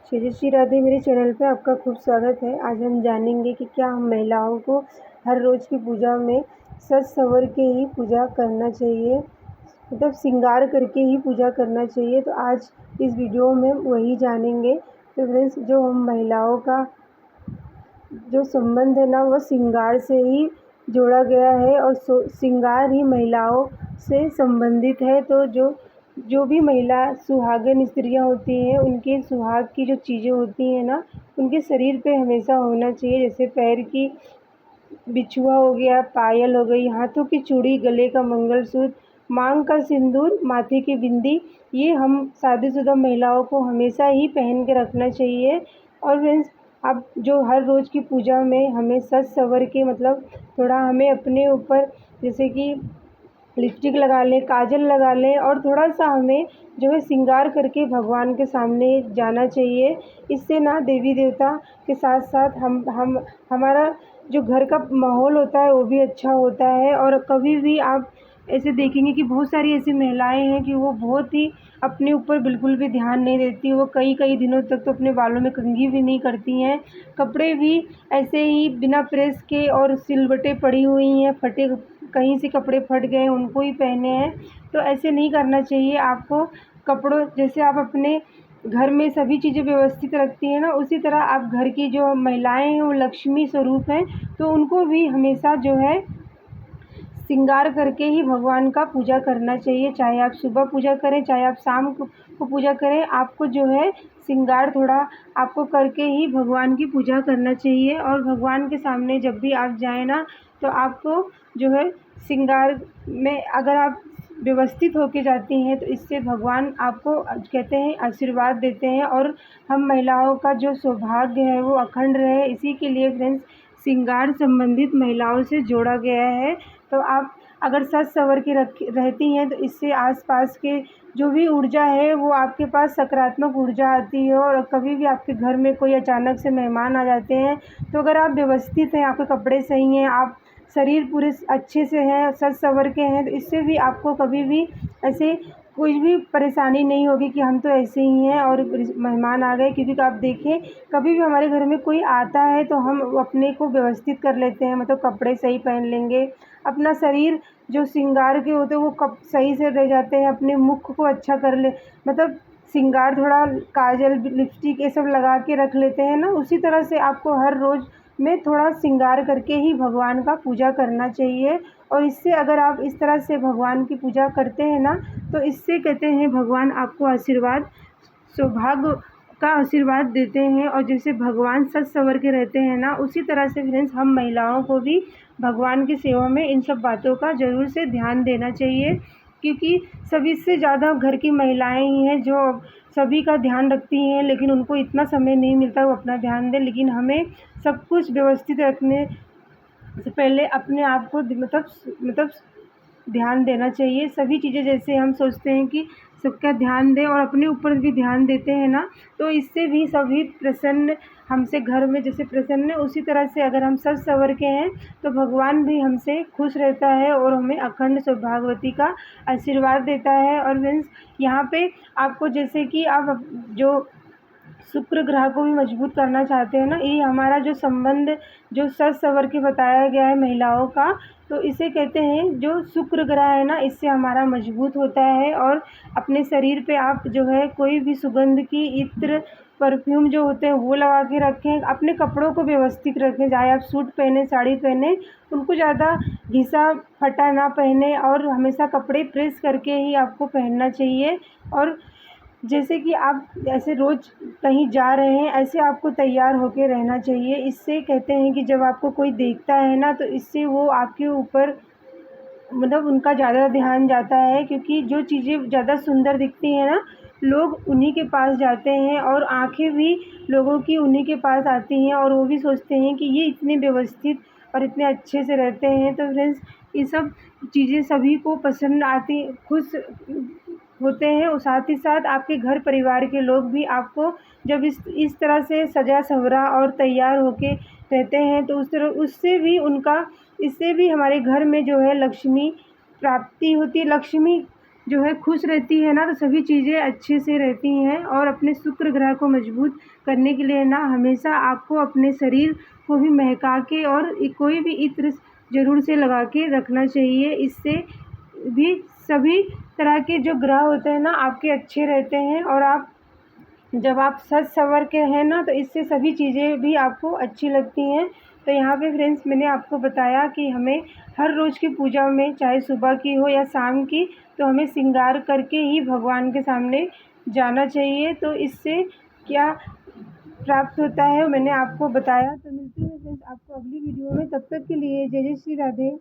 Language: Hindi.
श्री श्री राधे मेरे चैनल पे आपका खूब स्वागत है। आज हम जानेंगे कि क्या हम महिलाओं को हर रोज़ की पूजा में सज संवर के ही पूजा करना चाहिए, मतलब श्रृंगार करके ही पूजा करना चाहिए। तो आज इस वीडियो में वही जानेंगे। तो फ्रेंड्स, जो हम महिलाओं का जो संबंध है ना, वो श्रृंगार से ही जोड़ा गया है और श्रृंगार ही महिलाओं से संबंधित है। तो जो भी महिला सुहागन स्त्रियाँ होती हैं, उनके सुहाग की जो चीज़ें होती हैं ना, उनके शरीर पे हमेशा होना चाहिए। जैसे पैर की बिछुआ हो गया, पायल हो गई, हाथों की चूड़ी, गले का मंगलसूत्र, मांग का सिंदूर, माथे की बिंदी, ये हम शादीशुदा महिलाओं को हमेशा ही पहन के रखना चाहिए। और फ्रेंड्स, अब जो हर रोज़ की पूजा में हमें सज संवर के, मतलब थोड़ा हमें अपने ऊपर जैसे कि लिपस्टिक लगा लें, काजल लगा लें और थोड़ा-सा हमें जो है श्रृंगार करके भगवान के सामने जाना चाहिए। इससे ना देवी देवता के साथ-साथ हम हमारा जो घर का माहौल होता है वो भी अच्छा होता है। और कभी भी आप ऐसे देखेंगे कि बहुत सारी ऐसी महिलाएं हैं कि वो बहुत ही अपने ऊपर बिल्कुल भी ध्यान नहीं देती। वो कई दिनों तक तो अपने बालों में कंघी भी नहीं करती हैं, कपड़े भी ऐसे ही बिना प्रेस के और सिलवटें पड़ी हुई हैं, फटे कहीं से कपड़े फट गए उनको ही पहने हैं। तो ऐसे नहीं करना चाहिए आपको। कपड़ों जैसे आप अपने घर में सभी चीज़ें व्यवस्थित रखती हैं ना, उसी तरह आप घर की जो महिलाएं हैं वो लक्ष्मी स्वरूप हैं, तो उनको भी हमेशा जो है श्रृंगार करके ही भगवान का पूजा करना चाहिए। चाहे आप सुबह पूजा करें, चाहे आप शाम को पूजा करें, आपको जो है श्रृंगार थोड़ा आपको करके ही भगवान की पूजा करना चाहिए। और भगवान के सामने जब भी आप जाएँ ना, तो आपको जो है श्रृंगार में अगर आप व्यवस्थित होके जाती हैं, तो इससे भगवान आपको कहते हैं आशीर्वाद देते हैं और हम महिलाओं का जो सौभाग्य है वो अखंड रहे। इसी के लिए फ्रेंड्स, श्रृंगार संबंधित महिलाओं से जोड़ा गया है। तो आप अगर सज संवर के रहती हैं, तो इससे आसपास के जो भी ऊर्जा है वो आपके पास सकारात्मक ऊर्जा आती है। और कभी भी आपके घर में कोई अचानक से मेहमान आ जाते हैं, तो अगर आप व्यवस्थित हैं, आपके कपड़े सही हैं, आप शरीर पूरे अच्छे से हैं, सज संवर के हैं, तो इससे भी आपको कभी भी ऐसे कोई भी परेशानी नहीं होगी कि हम तो ऐसे ही हैं और मेहमान आ गए। क्योंकि आप देखें, कभी भी हमारे घर में कोई आता है तो हम अपने को व्यवस्थित कर लेते हैं, मतलब कपड़े सही पहन लेंगे, अपना शरीर जो श्रृंगार के होते हैं वो कब सही से रह जाते हैं, अपने मुख को अच्छा कर ले, मतलब श्रृंगार थोड़ा काजल लिपस्टिक ये सब लगा के रख लेते हैं ना, उसी तरह से आपको हर रोज़ में थोड़ा श्रृंगार करके ही भगवान का पूजा करना चाहिए। और इससे अगर आप इस तरह से भगवान की पूजा करते हैं ना, तो इससे कहते हैं भगवान आपको आशीर्वाद, सौभाग्य का आशीर्वाद देते हैं। और जैसे भगवान सज संवर के रहते हैं ना, उसी तरह से फ्रेंड्स हम महिलाओं को भी भगवान की सेवा में इन सब बातों का ज़रूर से ध्यान देना चाहिए। क्योंकि सभी से ज़्यादा घर की महिलाएं ही हैं जो सभी का ध्यान रखती हैं, लेकिन उनको इतना समय नहीं मिलता वो अपना ध्यान दें। लेकिन हमें सब कुछ व्यवस्थित रखने से पहले अपने आप को मतलब ध्यान देना चाहिए। सभी चीज़ें जैसे हम सोचते हैं कि सबका ध्यान दें और अपने ऊपर भी ध्यान देते हैं ना, तो इससे भी सभी प्रसन्न, हमसे घर में जैसे प्रसन्न है, उसी तरह से अगर हम सज संवर के हैं तो भगवान भी हमसे खुश रहता है और हमें अखंड सौभाग्यवती का आशीर्वाद देता है। और फ्रेंड्स, यहाँ पे आपको जैसे कि आप जो शुक्र ग्रह को भी मजबूत करना चाहते हैं ना, ये हमारा जो संबंध जो सज संवर के बताया गया है महिलाओं का, तो इसे कहते हैं जो शुक्र ग्रह है ना, इससे हमारा मजबूत होता है। और अपने शरीर पे आप जो है कोई भी सुगंध की इत्र, परफ्यूम जो होते हैं वो लगा के रखें। अपने कपड़ों को व्यवस्थित रखें, चाहे आप सूट पहने, साड़ी पहने, उनको ज़्यादा घिसा फटा ना पहने और हमेशा कपड़े प्रेस करके ही आपको पहनना चाहिए। और जैसे कि आप ऐसे रोज़ कहीं जा रहे हैं, ऐसे आपको तैयार होके रहना चाहिए। इससे कहते हैं कि जब आपको कोई देखता है ना, तो इससे वो आपके ऊपर मतलब उनका ज़्यादा ध्यान जाता है। क्योंकि जो चीज़ें ज़्यादा सुंदर दिखती हैं ना, लोग उन्हीं के पास जाते हैं और आँखें भी लोगों की उन्हीं के पास आती हैं और वो भी सोचते हैं कि ये इतने व्यवस्थित और इतने अच्छे से रहते हैं। तो फ्रेंड्स, ये सब चीज़ें सभी को पसंद आती, खुश होते हैं। और साथ ही साथ आपके घर परिवार के लोग भी आपको जब इस तरह से सजा संवरा और तैयार होके रहते हैं, तो उस तरह उससे भी उनका, इससे भी हमारे घर में जो है लक्ष्मी प्राप्ति होती है, लक्ष्मी जो है खुश रहती है ना, तो सभी चीज़ें अच्छे से रहती हैं। और अपने शुक्र ग्रह को मजबूत करने के लिए ना हमेशा आपको अपने शरीर को भी महका के और कोई भी इत्र ज़रूर से लगा के रखना चाहिए। इससे भी सभी तरह के जो ग्रह होते हैं ना आपके अच्छे रहते हैं। और जब आप सज संवर के हैं ना, तो इससे सभी चीज़ें भी आपको अच्छी लगती हैं। तो यहाँ पे फ्रेंड्स मैंने आपको बताया कि हमें हर रोज़ की पूजा में, चाहे सुबह की हो या शाम की, तो हमें श्रृंगार करके ही भगवान के सामने जाना चाहिए। तो इससे क्या प्राप्त होता है मैंने आपको बताया। तो मिलती है फ्रेंड्स आपको अगली वीडियो में, तब तक के लिए जय जय श्री राधे।